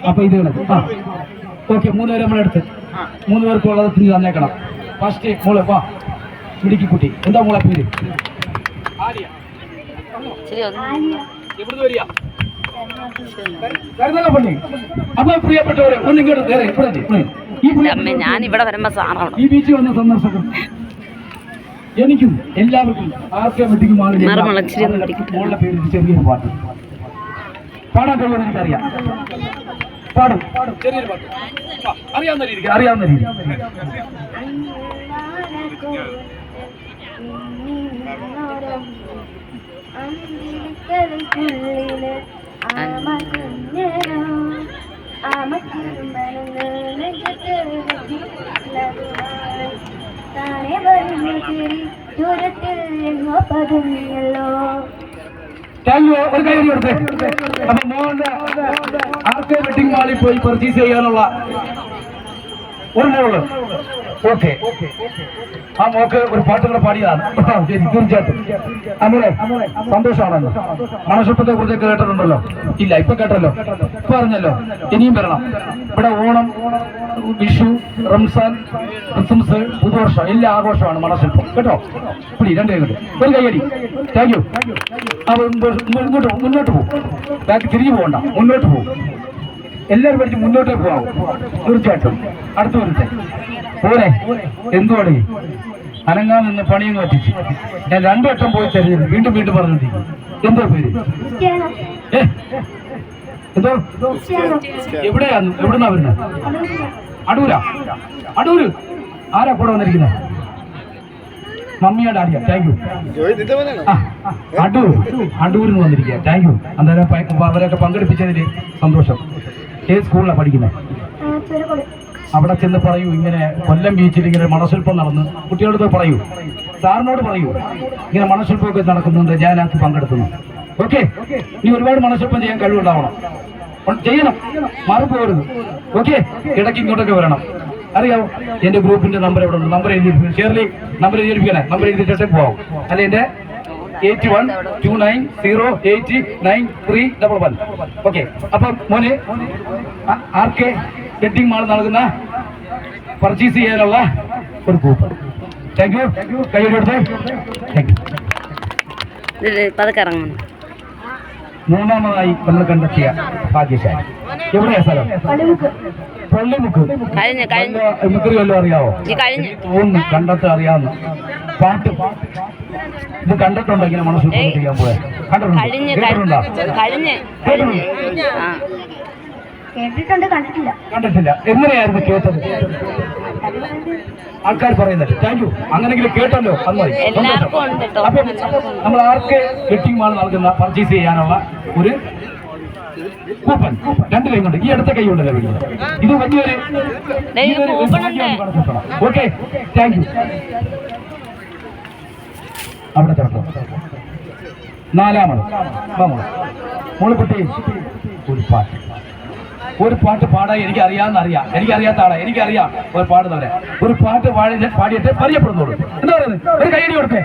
അപ്പൊ ഇത് ഓക്കെ, 3 പേര് നമ്മളെടുത്ത് 3 പേർക്കുള്ളത് തിരിഞ്ഞ് തന്നേക്കണം. ഫസ്റ്റ് മോള് വാ, ഇടുക്കി കുട്ടി. എന്താ മോളെ പേര്? അപ്പൊ പ്രിയപ്പെട്ടവരെ ഒന്നിങ്ങോട്ട് ഈ ബീച്ചിൽ വന്ന സന്ദർശകർ എനിക്കും എല്ലാവർക്കും മോളുടെ പേര് ചെറിയൊരു പാട്ട് പാടാൻ കഴിയുമെന്ന് എനിക്കറിയാം. പാടും ചെറിയൊരു പാട്ട് അറിയാവുന്ന രീതി ഒരു കൈ കൊടുത്തേ. അപ്പൊ മോളുടെ ആർക്കെ വെഡിങ് മാളിൽ പോയി പർച്ചേസ് ചെയ്യാനുള്ള ഒരു മോള്. ഓക്കെ, ആ മോക്ക് ഒരു പാട്ടുകൂടെ പാടിയതാണ്. ശരി, തീർച്ചയായിട്ടും അമ്മേ സന്തോഷമാണല്ലോ. മണശില്പത്തെ കുറിച്ച് കേട്ടിട്ടുണ്ടല്ലോ? ഇല്ല, ഇപ്പൊ കേട്ടല്ലോ, ഇപ്പൊ അറിഞ്ഞല്ലോ. ഇനിയും വരണം. ഇവിടെ ഓണം, വിഷു, റംസാൻ, ക്രിസ്മസ്, പുതുവർഷം എല്ലാ ആഘോഷമാണ് മണശില്പം കേട്ടോ. പിടി 2 കൈ ഒരു കൈയടി. Thank you. അപ്പൊ മുന്നോട്ട് പോകും, ബാക്ക് തിരിഞ്ഞു പോകണ്ട, മുന്നോട്ട് പോകും. എല്ലാവരും പഠിച്ച് മുന്നോട്ടേ പോകാവും. തീർച്ചയായിട്ടും അടുത്ത വരുത്തെ പോരെ. എന്തുവാടേ അനങ്ങാൻ നിന്ന് പണിയും കത്തിച്ച് ഞാൻ 2 വട്ടം പോയി തരുന്നത് വീണ്ടും പറഞ്ഞിരിക്കും. എന്തോ പേര്? എന്തോ എവിടുന്നാ വരുന്നത്? അടൂര്. ആരാ കൂടെ വന്നിരിക്കുന്നത്? മമ്മിയുടെ ആര്യ. Thank you. അടൂരിൽ നിന്ന് വന്നിരിക്കുക. Thank you. അന്നേരം അവരൊക്കെ പങ്കെടുപ്പിച്ചതിൽ സന്തോഷം. ഏത് സ്കൂളിലാണ് പഠിക്കുന്നത്? അവിടെ ചെന്ന് പറയൂ, ഇങ്ങനെ കൊല്ലം ബീച്ചിൽ ഇങ്ങനെ മണശില്പം നടന്ന് കുട്ടികളോട് പറയൂ, സാറിനോട് പറയൂ, ഇങ്ങനെ മണശില്പമൊക്കെ നടക്കുന്നുണ്ട്, ഞാൻ അതിനകത്ത് പങ്കെടുക്കുന്നു. ഓക്കെ, ഇനി ഒരുപാട് മണശില്പം ചെയ്യാൻ കഴിവുണ്ടാവണം, ചെയ്യണം, മാറിപ്പോകരുത്. ഓക്കെ, ഇടയ്ക്ക് ഇങ്ങോട്ടൊക്കെ വരണം. അറിയാവോ എന്റെ ഗ്രൂപ്പിന്റെ നമ്പർ എവിടെ ഉണ്ട്? നമ്പർ എഴുതി ഷെയർലി നമ്പർ എഴുതിയിരിക്കണേ. നമ്പർ എഴുതിയിട്ടേ പോവാം. അല്ല എന്റെ 8129089311. ഓക്കെ, അപ്പം മോനെ ആർക്കെ വെഡിങ് മാൾ നൽകുന്ന പർച്ചേസ് ചെയ്യാനുള്ള ഒരു കൂപ്പൺ. Thank you. കൈയ്യെടുത്ത് താങ്ക് യു. മൂന്നാമതായി നമ്മൾ കണ്ടെത്തിയ ഭാഗ്യശാലി എവിടെയാ സ്ഥലം? പള്ളിമുക്ക്. മിക്കറി വല്ലതും അറിയാവോ? തോന്നുന്നു കണ്ടത്ത് അറിയാവുന്ന പാട്ട്. ഇത് കണ്ടിട്ടുണ്ടോ? ഇങ്ങനെ മണശില്പം ചെയ്യാൻ പോയ കണ്ടിട്ടുണ്ടോ? കണ്ടിട്ടില്ല. എങ്ങനെയായിരുന്നു കേട്ടത്? ആൾക്കാർ പറയുന്നത്. Thank you. അങ്ങനെങ്കിലും കേട്ടല്ലോ, അന്ന് അപ്പം നമ്മൾ ആർക്ക് വെഡിങ് മാൾ നൽകുന്ന പർച്ചേസ് ചെയ്യാനുള്ള ഒരു കൂപ്പൺ 2 കൈ കൊണ്ട്, ഈ അടുത്ത കൈ കൊണ്ടല്ലേ വിളിക്കുന്നത്. ഇത് വലിയൊരു. Okay, thank you. അവിടെ ചേർത്തോ. 4ാമത് മോളിക്കുട്ടി ഒരു പാട്ട് പാടാൻ എനിക്കറിയാത്ത ആളാ. എനിക്കറിയാം ഒരു പാടുന്നവരെ. ഒരു പാട്ട് പാടിയിട്ട് പരിചയപ്പെടുന്നുള്ളൂ. എന്താ പറയുന്നത്? ഒരു കൈയടി കൊടുത്തേ.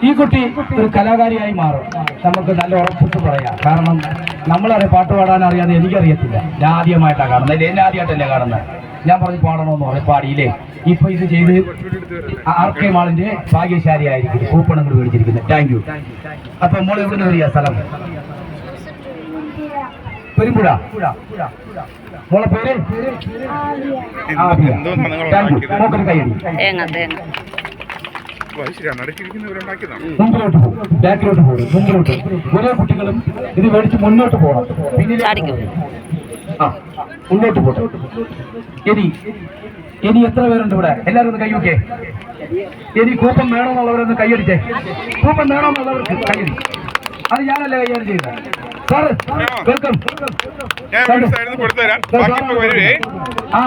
ഈ കുട്ടി ഒരു കലാകാരിയായി മാറും, നമുക്ക് നല്ല ഉറപ്പിച്ച് പറയാം. കാരണം നമ്മളറിയാം, പാട്ട് പാടാൻ അറിയാതെ എനിക്കറിയത്തില്ല. ഞാൻ ആദ്യമായിട്ടാണ് കാണുന്നത്. എന്നെ ആദ്യമായിട്ടല്ലേ കാണുന്നത്. ഞാൻ പറഞ്ഞ് പാടണമെന്ന് പറയും, പാടിയില്ലേ. ഇപ്പൊ ഇത് ചെയ്ത് ആർക്കെ മാളിന്റെ ഭാഗ്യശാലിയായിരിക്കും. കൂപ്പൺ അങ്ങോട്ട് മേടിച്ചിരിക്കുന്നത്. Thank you. അപ്പൊ മോൾ എവിടെ നിന്ന് വരിക? സ്ഥലം പെരുമ്പുഴ. മോളെ പേര് മോക്കൊരു കൈയടി. മുമ്പിലോട്ട് പോകും, ബാക്കിലോട്ട് പോകും, മുമ്പിലോട്ട്. ഓരോ കുട്ടികളും ഇത് മേടിച്ച് മുന്നോട്ട് പോകണം. പിന്നിലേക്ക് ആ മുന്നോട്ട് പോകണം. ഇനി എത്ര പേരുണ്ട് ഇവിടെ? എല്ലാവരും ഒന്ന് കൈവയ്ക്കേ. ഇനി കൂപ്പൺ വേണമെന്നുള്ളവരൊന്ന് കൈയടിച്ചേ. കൂപ്പൺ വേണമെന്നുള്ളവർക്ക് കൈയടി. അത് ഞാനല്ല കൈകാര്യം ചെയ്യുന്നത്. Sir welcome. ആ